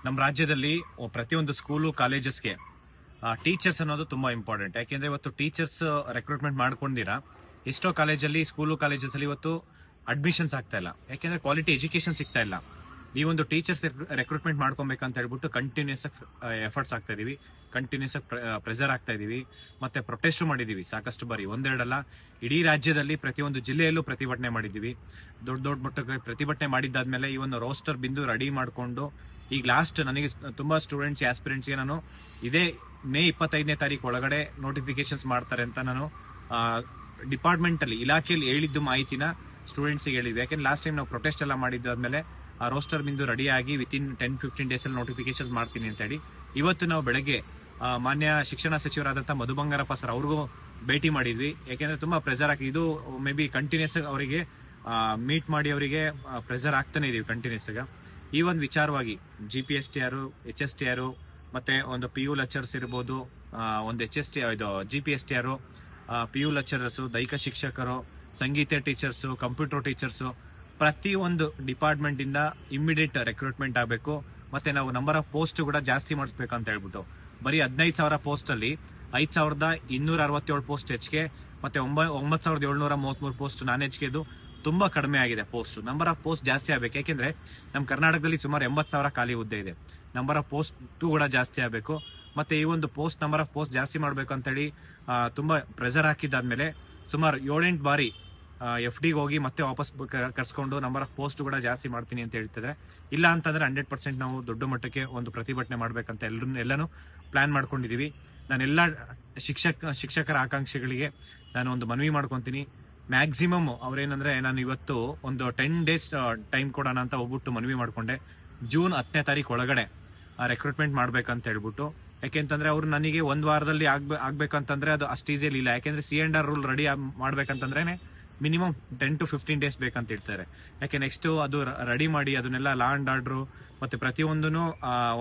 ನಮ್ಮ ರಾಜ್ಯದಲ್ಲಿ ಪ್ರತಿಯೊಂದು ಸ್ಕೂಲು ಕಾಲೇಜಸ್ಗೆ ಟೀಚರ್ಸ್ ಅನ್ನೋದು ತುಂಬಾ ಇಂಪಾರ್ಟೆಂಟ್. ಯಾಕೆಂದ್ರೆ ಇವತ್ತು ಟೀಚರ್ಸ್ ರೆಕ್ರೂಟ್ಮೆಂಟ್ ಮಾಡ್ಕೊಂಡಿರಾ ಎಷ್ಟೋ ಕಾಲೇಜಲ್ಲಿ ಸ್ಕೂಲು ಕಾಲೇಜಸ್ ಅಲ್ಲಿ ಇವತ್ತು ಅಡ್ಮಿಷನ್ಸ್ ಆಗ್ತಾ ಇಲ್ಲ. ಯಾಕೆಂದ್ರೆ ಕ್ವಾಲಿಟಿ ಎಜುಕೇಶನ್ ಸಿಗ್ತಾ ಇಲ್ಲ. ಈ ಒಂದು ಟೀಚರ್ಸ್ ರೆಕ್ರೂಟ್ಮೆಂಟ್ ಮಾಡ್ಕೊಬೇಕಂತ ಹೇಳ್ಬಿಟ್ಟು ಕಂಟಿನ್ಯೂಸ್ ಎಫರ್ಟ್ಸ್ ಆಗ್ತಾ ಇದೀವಿ, ಕಂಟಿನ್ಯೂಸ್ ಪ್ರೆಸರ್ ಆಗ್ತಾ ಇದೀವಿ, ಮತ್ತೆ ಪ್ರೊಟೆಸ್ಟ್ ಮಾಡಿದೀವಿ ಸಾಕಷ್ಟು ಬಾರಿ, ಒಂದೆರಡಲ್ಲ. ಇಡೀ ರಾಜ್ಯದಲ್ಲಿ ಪ್ರತಿಯೊಂದು ಜಿಲ್ಲೆಯಲ್ಲೂ ಪ್ರತಿಭಟನೆ ಮಾಡಿದೀವಿ. ದೊಡ್ಡ ದೊಡ್ಡ ಮಟ್ಟಕ್ಕೆ ಪ್ರತಿಭಟನೆ ಮಾಡಿದ್ದಾದ್ಮೇಲೆ ಈ ಒಂದು ರೋಸ್ಟರ್ ಬಿಂದು ರೆಡಿ ಮಾಡ್ಕೊಂಡು ಈಗ ಲಾಸ್ಟ್ ನನಗೆ ತುಂಬಾ ಸ್ಟೂಡೆಂಟ್ಸ್ ಆಸ್ಪಿರೆಂಟ್ಸ್ಗೆ ನಾನು ಇದೇ ಮೇ 25ನೇ ತಾರೀಕು ಒಳಗಡೆ ನೋಟಿಫಿಕೇಶನ್ಸ್ ಮಾಡ್ತಾರೆ ಅಂತ ನಾನು ಡಿಪಾರ್ಟ್ಮೆಂಟ್ ಅಲ್ಲಿ ಇಲಾಖೆಯಲ್ಲಿ ಹೇಳಿದ್ದು ಮಾಹಿತಿನ ಸ್ಟೂಡೆಂಟ್ಸ್ಗೆ ಹೇಳಿದ್ವಿ. ಯಾಕೆಂದ್ರೆ ಲಾಸ್ಟ್ ಟೈಮ್ ನಾವು ಪ್ರೊಟೆಸ್ಟ್ ಎಲ್ಲ ಮಾಡಿದ್ದಾದ್ಮೇಲೆ ಆ ರೋಸ್ಟರ್ ಬಿಂದು ರೆಡಿ ಆಗಿ ವಿತಿನ್ 10-15 ಡೇಸ್ ಅಲ್ಲಿ ನೋಟಿಫಿಕೇಶನ್ ಮಾಡ್ತೀನಿ ಅಂತ ಹೇಳಿ ಇವತ್ತು ನಾವು ಬೆಳಗ್ಗೆ ಮಾನ್ಯ ಶಿಕ್ಷಣ ಸಚಿವರಾದಂತಹ ಮಧು ಬಂಗಾರಪ್ಪ ಸರ್ ಅವ್ರಿಗೂ ಭೇಟಿ ಮಾಡಿದ್ವಿ. ಯಾಕೆಂದ್ರೆ ತುಂಬಾ ಪ್ರೆಸರ್ ಆಗಿ ಇದು ಮೇ ಬಿ ಕಂಟಿನ್ಯೂಸ್ ಅವರಿಗೆ ಮೀಟ್ ಮಾಡಿ ಅವರಿಗೆ ಪ್ರೆಸರ್ ಆಗ್ತಾನೆ ಇದೀವಿ ಕಂಟಿನ್ಯೂಸ್ ಆಗ. ಈ ಒಂದು ವಿಚಾರವಾಗಿ GPSTR, HSTR ಮತ್ತೆ ಒಂದು PU ಲೆಕ್ಚರ್ಸ್ ಇರ್ಬೋದು, ಒಂದು HSTR ಇದು GPSTR, PU ಲೆಕ್ಚರರ್ಸ್, ದೈಹಿಕ ಶಿಕ್ಷಕರು, ಸಂಗೀತ ಟೀಚರ್ಸ್, ಕಂಪ್ಯೂಟರ್ ಟೀಚರ್ಸ್, ಪ್ರತಿಯೊಂದು ಡಿಪಾರ್ಟ್ಮೆಂಟ್ ಇಂದ ಇಮಿಡಿಯೇಟ್ ರೆಕ್ರೂಟ್ಮೆಂಟ್ ಆಗಬೇಕು. ಮತ್ತೆ ನಾವು ನಂಬರ್ ಆಫ್ ಪೋಸ್ಟ್ ಕೂಡ ಜಾಸ್ತಿ ಮಾಡಿಸ್ಬೇಕು ಅಂತ ಹೇಳ್ಬಿಟ್ಟು ಬರೀ 15,000 ಪೋಸ್ಟ್ ಅಲ್ಲಿ 5,267 ಪೋಸ್ಟ್ ಹೆಚ್ಚಿಗೆ, ಮತ್ತೆ 9,733 ಪೋಸ್ಟ್ ನಾನ್ ಹೆಚ್ಚಿಗೆದು ತುಂಬಾ ಕಡಿಮೆ ಆಗಿದೆ. ಪೋಸ್ಟ್ ನಂಬರ್ ಆಫ್ ಪೋಸ್ಟ್ ಜಾಸ್ತಿ ಆಗಬೇಕು. ಯಾಕೆಂದ್ರೆ ನಮ್ಮ ಕರ್ನಾಟಕದಲ್ಲಿ ಸುಮಾರು 80,000 ಖಾಲಿ ಹುದ್ದೆ ಇದೆ. ನಂಬರ್ ಆಫ್ ಪೋಸ್ಟ್ ಕೂಡ ಜಾಸ್ತಿ ಆಗಬೇಕು. ಮತ್ತೆ ಈ ಒಂದು ಪೋಸ್ಟ್ ನಂಬರ್ ಆಫ್ ಪೋಸ್ಟ್ ಜಾಸ್ತಿ ಮಾಡ್ಬೇಕು ಅಂತ ಹೇಳಿ ತುಂಬಾ ಪ್ರೆಸರ್ ಹಾಕಿದ್ದಾದ್ಮೇಲೆ ಸುಮಾರು 7-8 ಬಾರಿ FD ಹೋಗಿ ಮತ್ತೆ ವಾಪಸ್ ಕರ್ಸ್ಕೊಂಡು ನಂಬರ್ ಆಫ್ ಪೋಸ್ಟ್ ಕೂಡ ಜಾಸ್ತಿ ಮಾಡ್ತೀನಿ ಅಂತ ಹೇಳ್ತಿದ್ರೆ, ಇಲ್ಲ ಅಂತಂದ್ರೆ 100% ನಾವು ದೊಡ್ಡ ಮಟ್ಟಕ್ಕೆ ಒಂದು ಪ್ರತಿಭಟನೆ ಮಾಡ್ಬೇಕಂತ ಎಲ್ಲಾನು ಪ್ಲಾನ್ ಮಾಡ್ಕೊಂಡಿದೀವಿ. ನಾನೆಲ್ಲ ಶಿಕ್ಷಕರ ಆಕಾಂಕ್ಷಿಗಳಿಗೆ ನಾನು ಒಂದು ಮನವಿ ಮಾಡ್ಕೊಂತೀನಿ. ಮ್ಯಾಕ್ಸಿಮಮ್ ಅವ್ರೇನಂದ್ರೆ ನಾನು ಇವತ್ತು ಒಂದು 10 ಡೇಸ್ ಟೈಮ್ ಕೊಡೋಣ ಅಂತ ಹೋಗ್ಬಿಟ್ಟು ಮನವಿ ಮಾಡ್ಕೊಂಡೆ, ಜೂನ್ 10ನೇ ತಾರೀಕು ಒಳಗಡೆ ರೆಕ್ರೂಟ್ಮೆಂಟ್ ಮಾಡ್ಬೇಕಂತ ಹೇಳ್ಬಿಟ್ಟು. ಯಾಕೆಂತಂದ್ರೆ ಅವ್ರು ನನಗೆ ಒಂದ್ ವಾರದಲ್ಲಿ ಆಗ್ಬೇಕಂತಂದ್ರೆ ಅದು ಅಷ್ಟು ಈಸಿಯಲ್ಲಿ ಇಲ್ಲ. ಯಾಕೆಂದ್ರೆ C&R ರೂಲ್ ರೆಡಿ ಮಾಡ್ಬೇಕಂತಂದ್ರೆ ಮಿನಿಮಮ್ 10-15 ಡೇಸ್ ಬೇಕಂತ ಹೇಳ್ತಾರೆ. ಯಾಕೆ ನೆಕ್ಸ್ಟ್ ಅದು ರೆಡಿ ಮಾಡಿ ಅದನ್ನೆಲ್ಲ ಲಾ ಅಂಡ್ ಆರ್ಡರ್ ಮತ್ತೆ ಪ್ರತಿಯೊಂದನ್ನು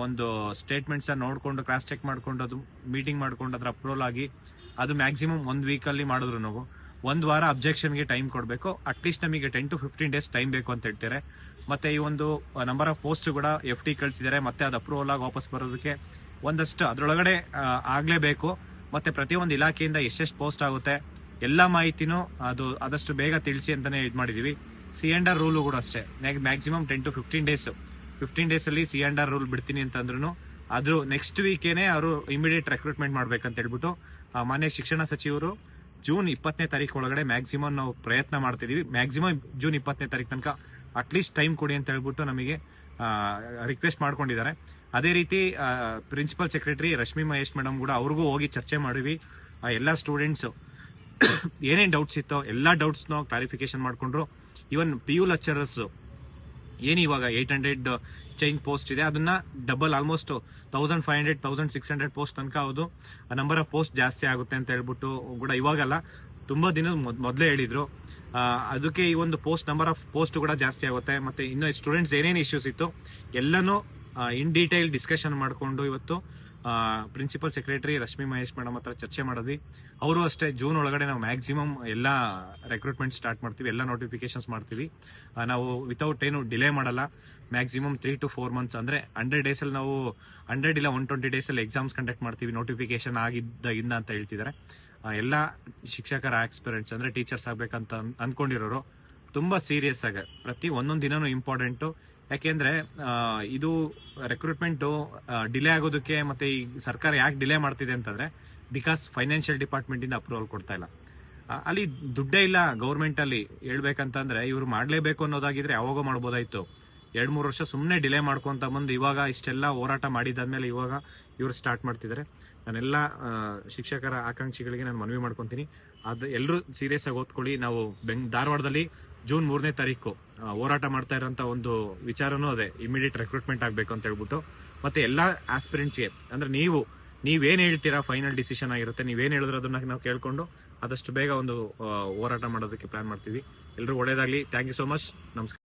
ಒಂದು ಸ್ಟೇಟ್ಮೆಂಟ್ಸ್ ನೋಡ್ಕೊಂಡು ಕ್ರಾಸ್ ಚೆಕ್ ಮಾಡ್ಕೊಂಡು ಅದು ಮೀಟಿಂಗ್ ಮಾಡ್ಕೊಂಡು ಅದ್ರ ಅಪ್ರೂವಲ್ ಆಗಿ ಅದು ಮ್ಯಾಕ್ಸಿಮಮ್ 1 ವೀಕ್ ಅಲ್ಲಿ ಮಾಡಿದ್ರು ನಾವು 1 ವಾರ ಅಬ್ಜೆಕ್ಷನ್ಗೆ ಟೈಮ್ ಕೊಡಬೇಕು. ಅಟ್ಲೀಸ್ಟ್ ನಮಗೆ 10-15 ಡೇಸ್ ಟೈಮ್ ಬೇಕು ಅಂತ ಹೇಳ್ತಾರೆ. ಮತ್ತೆ ಈ ಒಂದು ನಂಬರ್ ಆಫ್ ಪೋಸ್ಟ್ ಕೂಡ FD ಕಳಿಸಿದ್ದಾರೆ. ಮತ್ತೆ ಅದು ಅಪ್ರೂವಲ್ ಆಗಿ ವಾಪಸ್ ಬರೋದಕ್ಕೆ ಒಂದಷ್ಟು ಅದ್ರೊಳಗಡೆ ಆಗ್ಲೇಬೇಕು. ಮತ್ತೆ ಪ್ರತಿಯೊಂದು ಇಲಾಖೆಯಿಂದ ಎಷ್ಟೆಷ್ಟು ಪೋಸ್ಟ್ ಆಗುತ್ತೆ ಎಲ್ಲಾ ಮಾಹಿತಿನೂ ಅದು ಆದಷ್ಟು ಬೇಗ ತಿಳಿಸಿ ಅಂತಾನೆ ಇದ್ ಮಾಡಿದೀವಿ. C&R ರೂಲ್ ಕೂಡ ಅಷ್ಟೇ ಮ್ಯಾಕ್ಸಿಮಮ್ 10-15 ಡೇಸ್ 15 ಡೇಸ್ ಅಲ್ಲಿ C&R ರೂಲ್ ಬಿಡ್ತೀನಿ ಅಂತಂದ್ರು ಅದ್ರ ನೆಕ್ಸ್ಟ್ ವೀಕೇನೆ ಅವರು ಇಮಿಡಿಯೇಟ್ ರೆಕ್ರೂಟ್ಮೆಂಟ್ ಮಾಡ್ಬೇಕಂತ ಹೇಳ್ಬಿಟ್ಟು ಮಾನ್ಯ ಶಿಕ್ಷಣ ಸಚಿವರು ಜೂನ್ 20ನೇ ತಾರೀಕು ಒಳಗಡೆ ಮ್ಯಾಕ್ಸಿಮಮ್ ನಾವು ಪ್ರಯತ್ನ ಮಾಡ್ತಿದೀವಿ. ಮ್ಯಾಕ್ಸಿಮಮ್ ಜೂನ್ 20ನೇ ತಾರೀಕು ತನಕ ಅಟ್ಲೀಸ್ಟ್ ಟೈಮ್ ಕೊಡಿ ಅಂತ ಹೇಳ್ಬಿಟ್ಟು ನಮಗೆ ರಿಕ್ವೆಸ್ಟ್ ಮಾಡ್ಕೊಂಡಿದ್ದಾರೆ. ಅದೇ ರೀತಿ principal secretary Rashmi Mahesh madam ಕೂಡ ಅವ್ರಿಗೂ ಹೋಗಿ ಚರ್ಚೆ ಮಾಡಿವಿ. ಎಲ್ಲಾ ಸ್ಟೂಡೆಂಟ್ಸ್ ಏನೇನ್ ಡೌಟ್ಸ್ ಇತ್ತೋ ಎಲ್ಲಾ ಡೌಟ್ಸ್ ಕ್ಲಾರಿಫಿಕೇಶನ್ ಮಾಡ್ಕೊಂಡ್ರು. ಇವನ್ PU ಲೆಕ್ಚರರ್ಸ್ ಏನ್ ಇವಾಗ 800 ಚೇಂಜ್ ಪೋಸ್ಟ್ ಇದೆ ಅದನ್ನ ಡಬಲ್ ಆಲ್ಮೋಸ್ಟ್ 1,500-1,600 ಪೋಸ್ಟ್ ತನಕ ಅದು ನಂಬರ್ ಆಫ್ ಪೋಸ್ಟ್ ಜಾಸ್ತಿ ಆಗುತ್ತೆ ಅಂತ ಹೇಳ್ಬಿಟ್ಟು ಕೂಡ ಇವಾಗಲ್ಲ ತುಂಬಾ ದಿನ ಮೊದಲೇ ಹೇಳಿದ್ರು. ಅದಕ್ಕೆ ಈ ಒಂದು ಪೋಸ್ಟ್ ನಂಬರ್ ಆಫ್ ಪೋಸ್ಟ್ ಕೂಡ ಜಾಸ್ತಿ ಆಗುತ್ತೆ. ಮತ್ತೆ ಇನ್ನು ಸ್ಟೂಡೆಂಟ್ಸ್ ಏನೇನು ಇಶ್ಯೂಸ್ ಇತ್ತು ಎಲ್ಲಾನು ಇನ್ ಡೀಟೇಲ್ ಡಿಸ್ಕಷನ್ ಮಾಡ್ಕೊಂಡು ಇವತ್ತು principal secretary Rashmi Mahesh madam ಹತ್ರ ಚರ್ಚೆ ಮಾಡಿದ್ವಿ. ಅವರು ಅಷ್ಟೇ ಜೂನ್ ಒಳಗಡೆ ನಾವು ಮ್ಯಾಕ್ಸಿಮಮ್ ಎಲ್ಲಾ ರೆಕ್ರೂಟ್ಮೆಂಟ್ ಸ್ಟಾರ್ಟ್ ಮಾಡ್ತೀವಿ, ಎಲ್ಲ ನೋಟಿಫಿಕೇಶನ್ಸ್ ಮಾಡ್ತೀವಿ. ನಾವು ವಿತೌಟ್ ಏನು ಡಿಲೇ ಮಾಡಲ್ಲ. ಮ್ಯಾಕ್ಸಿಮಮ್ 3-4 ಮಂತ್ಸ್ ಅಂದ್ರೆ 100 ಡೇಸ್ ಅಲ್ಲಿ ನಾವು 100 ಇಲ್ಲ 120 ಡೇಸ್ ಅಲ್ಲಿ ಎಕ್ಸಾಮ್ಸ್ ಕಂಡಕ್ಟ್ ಮಾಡ್ತೀವಿ ನೋಟಿಫಿಕೇಶನ್ ಆಗಿದ್ದ ಅಂತ ಹೇಳ್ತಿದ್ದಾರೆ. ಎಲ್ಲಾ ಶಿಕ್ಷಕರ ಆಸ್ಪಿರೆಂಟ್ಸ್ ಅಂದ್ರೆ ಟೀಚರ್ಸ್ ಆಗ್ಬೇಕಂತ ಅನ್ಕೊಂಡಿರೋರು ತುಂಬಾ ಸೀರಿಯಸ್ ಆಗಿ ಪ್ರತಿ ಒಂದೊಂದ್ ದಿನನೂ ಇಂಪಾರ್ಟೆಂಟ್. ಯಾಕೆಂದ್ರೆ ಇದು ರೆಕ್ರೂಟ್ಮೆಂಟ್ ಡಿಲೇ ಆಗೋದಕ್ಕೆ ಮತ್ತೆ ಈ ಸರ್ಕಾರ ಯಾಕೆ ಡಿಲೇ ಮಾಡ್ತಿದೆ ಅಂತಂದ್ರೆ ಬಿಕಾಸ್ ಫೈನಾನ್ಷಿಯಲ್ ಡಿಪಾರ್ಟ್ಮೆಂಟ್ ಇಂದ ಅಪ್ರೂವಲ್ ಕೊಡ್ತಾ ಇಲ್ಲ. ಅಲ್ಲಿ ದುಡ್ಡೇ ಇಲ್ಲ ಗೌರ್ಮೆಂಟ್ ಅಲ್ಲಿ ಹೇಳ್ಬೇಕಂತಂದ್ರೆ ಇವ್ರು ಮಾಡ್ಲೇಬೇಕು ಅನ್ನೋದಾಗಿದ್ರೆ ಯಾವಾಗೋ ಮಾಡ್ಬೋದಾಯ್ತು. 2-3 ವರ್ಷ ಸುಮ್ನೆ ಡಿಲೇ ಮಾಡ್ಕೊಂತ ಬಂದು ಇವಾಗ ಇಷ್ಟೆಲ್ಲ ಹೋರಾಟ ಮಾಡಿದಾದ್ಮೇಲೆ ಇವಾಗ ಇವ್ರು ಸ್ಟಾರ್ಟ್ ಮಾಡ್ತಿದ್ದಾರೆ. ನಾನೆಲ್ಲ ಶಿಕ್ಷಕರ ಆಕಾಂಕ್ಷಿಗಳಿಗೆ ನಾನು ಮನವಿ ಮಾಡ್ಕೊಂತೀನಿ, ಅದು ಎಲ್ಲರೂ ಸೀರಿಯಸ್ ಆಗಿ ಓದ್ಕೊಳ್ಳಿ. ನಾವು ಧಾರವಾಡದಲ್ಲಿ ಜೂನ್ 3ನೇ ತಾರೀಕು ಹೋರಾಟ ಮಾಡ್ತಾ ಇರೋಂತ ಒಂದು ವಿಚಾರನೂ ಅದೇ, ಇಮಿಡಿಯೇಟ್ ರೆಕ್ರೂಟ್ಮೆಂಟ್ ಆಗ್ಬೇಕು ಅಂತ ಹೇಳ್ಬಿಟ್ಟು. ಮತ್ತೆ ಎಲ್ಲಾ ಆಸ್ಪಿರೆಂಟ್ಸ್ಗೆ ಅಂದ್ರೆ ನೀವೇನ್ ಹೇಳ್ತೀರಾ ಫೈನಲ್ ಡಿಸಿಷನ್ ಆಗಿರುತ್ತೆ. ನೀವೇನ್ ಹೇಳಿದ್ರೆ ಅದನ್ನ ನಾವು ಕೇಳ್ಕೊಂಡು ಆದಷ್ಟು ಬೇಗ ಒಂದು ಹೋರಾಟ ಮಾಡೋದಕ್ಕೆ ಪ್ಲಾನ್ ಮಾಡ್ತೀವಿ. ಎಲ್ಲರೂ ಒಳ್ಳೇದಾಗ್ಲಿ. Thank you so much. ನಮಸ್ಕಾರ.